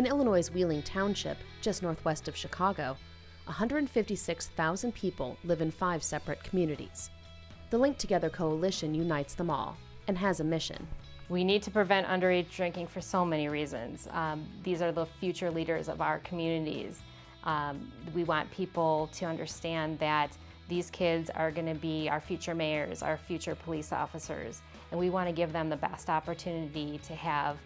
In Illinois' Wheeling Township, just northwest of Chicago, 156,000 people live in 5 separate communities. The Link Together Coalition unites them all and has a mission. We need to prevent underage drinking for so many reasons. These are the future leaders of our communities. We want people to understand that these kids are going to be our future mayors, our future police officers, and we want to give them the best opportunity to have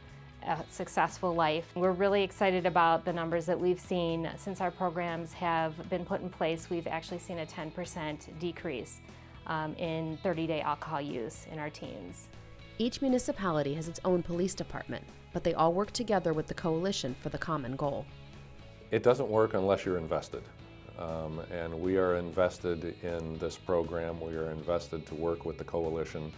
a successful life. We're really excited about the numbers that we've seen since our programs have been put in place. We've actually seen a 10% decrease in 30-day alcohol use in our teens. Each municipality has its own police department, but they all work together with the coalition for the common goal. It doesn't work unless you're invested. And we are invested in this program. We are invested to work with the coalition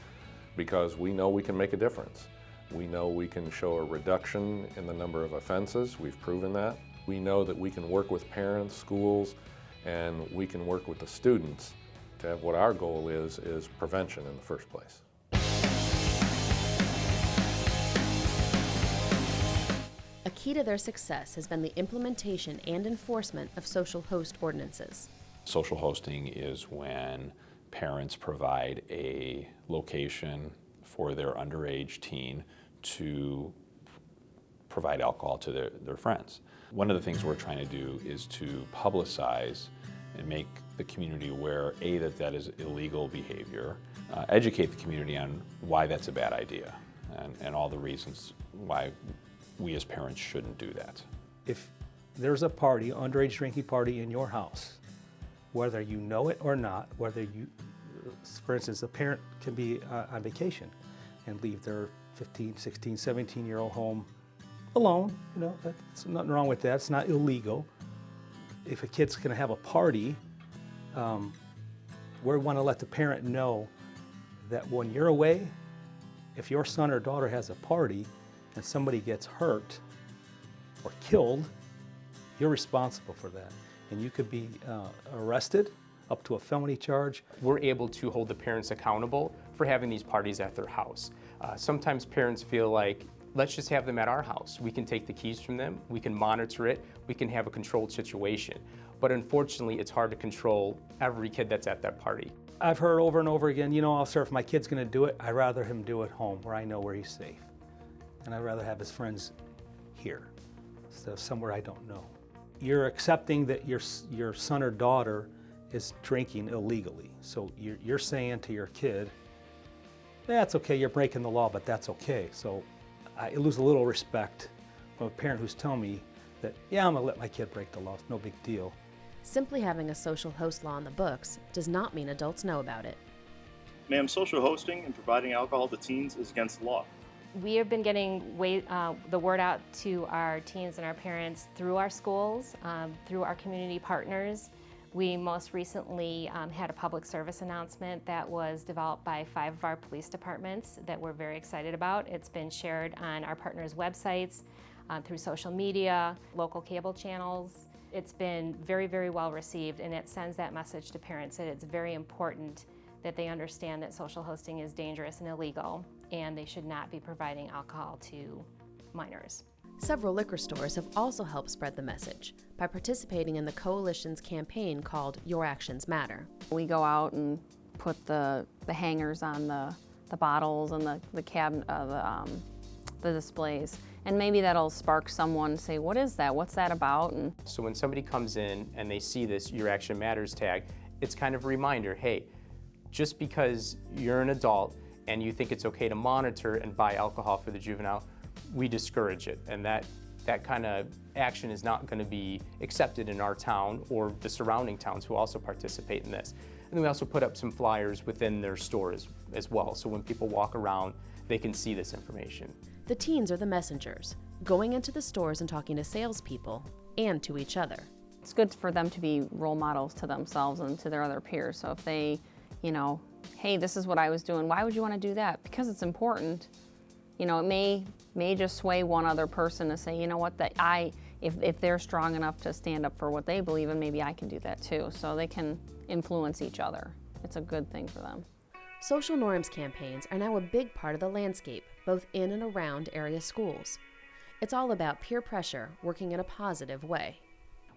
because we know we can make a difference. We know we can show a reduction in the number of offenses. We've proven that. We know that we can work with parents, schools, and we can work with the students to have what our goal is prevention in the first place. A key to their success has been the implementation and enforcement of social host ordinances. Social hosting is when parents provide a location for their underage teen to provide alcohol to their friends. One of the things we're trying to do is to publicize and make the community aware, A, that is illegal behavior, educate the community on why that's a bad idea, and all the reasons why we as parents shouldn't do that. If there's a party, underage drinking party in your house, whether you know it or not, whether you, for instance, a parent can be on vacation and leave their 15, 16, 17-year-old home alone, there's nothing wrong with that, it's not illegal. If a kid's gonna have a party, we wanna let the parent know that when you're away, if your son or daughter has a party and somebody gets hurt or killed, you're responsible for that. And you could be arrested up to a felony charge. We're able to hold the parents accountable for having these parties at their house. Sometimes parents feel like, let's just have them at our house. We can take the keys from them, we can monitor it, we can have a controlled situation. But unfortunately, it's hard to control every kid that's at that party. I've heard over and over again, sir, if my kid's gonna do it, I'd rather him do it home where I know where he's safe. And I'd rather have his friends here instead of somewhere I don't know. You're accepting that your son or daughter is drinking illegally. So you're saying to your kid, that's okay, you're breaking the law, but that's okay. So I lose a little respect from a parent who's telling me that, yeah, I'm gonna let my kid break the law, it's no big deal. Simply having a social host law on the books does not mean adults know about it. Ma'am, social hosting and providing alcohol to teens is against the law. We have been getting the word out to our teens and our parents through our schools, through our community partners. We most recently had a public service announcement that was developed by 5 of our police departments that we're very excited about. It's been shared on our partners' websites, through social media, local cable channels. It's been very, very well received, and it sends that message to parents that it's very important that they understand that social hosting is dangerous and illegal, and they should not be providing alcohol to minors. Several liquor stores have also helped spread the message by participating in the coalition's campaign called Your Actions Matter. We go out and put the hangers on the bottles and the cabinet, the displays, and maybe that'll spark someone to say, what is that? What's that about? And So when somebody comes in and they see this Your Action Matters tag, it's kind of a reminder, hey, just because you're an adult and you think it's okay to monitor and buy alcohol for the juvenile, we discourage it. And that kind of action is not going to be accepted in our town or the surrounding towns who also participate in this. And then we also put up some flyers within their stores as well, so when people walk around, they can see this information. The teens are the messengers, going into the stores and talking to salespeople and to each other. it's good for them to be role models to themselves and to their other peers. So if they, hey, this is what I was doing, why would you want to do that? Because it's important. It may just sway one other person to say, you know what, if they're strong enough to stand up for what they believe in, maybe I can do that too. So they can influence each other. It's a good thing for them. Social norms campaigns are now a big part of the landscape, both in and around area schools. It's all about peer pressure working in a positive way.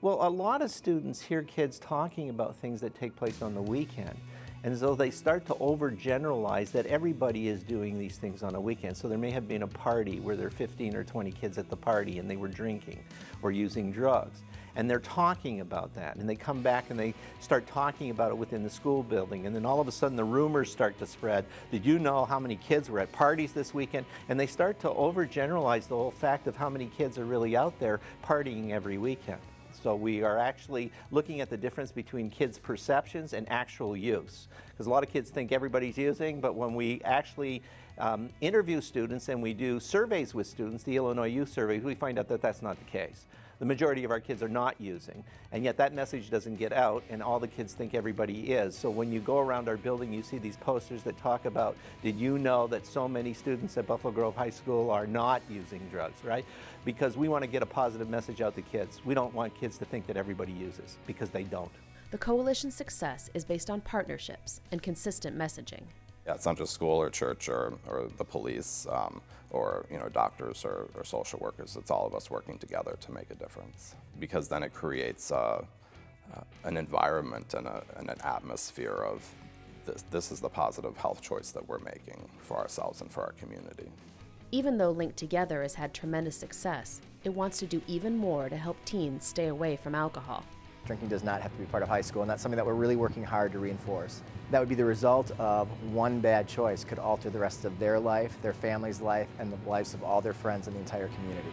Well, a lot of students hear kids talking about things that take place on the weekend. And so they start to overgeneralize that everybody is doing these things on a weekend. So there may have been a party where there are 15 or 20 kids at the party and they were drinking or using drugs. And they're talking about that. And they come back and they start talking about it within the school building. And then all of a sudden the rumors start to spread. Did you know how many kids were at parties this weekend? And they start to overgeneralize the whole fact of how many kids are really out there partying every weekend. So we are actually looking at the difference between kids' perceptions and actual use. Because a lot of kids think everybody's using, but when we actually interview students and we do surveys with students, the Illinois Youth Survey, we find out that that's not the case. The majority of our kids are not using, and yet that message doesn't get out, and all the kids think everybody is. So when you go around our building, you see these posters that talk about, did you know that so many students at Buffalo Grove High School are not using drugs, right? Because we want to get a positive message out to kids. We don't want kids to think that everybody uses, because they don't. The coalition's success is based on partnerships and consistent messaging. Yeah, it's not just school or church or the police or doctors or social workers. It's all of us working together to make a difference, because then it creates an environment and an atmosphere of this is the positive health choice that we're making for ourselves and for our community. Even though Linked Together has had tremendous success, it wants to do even more to help teens stay away from alcohol. Drinking does not have to be part of high school, and that's something that we're really working hard to reinforce. That would be the result of one bad choice could alter the rest of their life, their family's life, and the lives of all their friends in the entire community.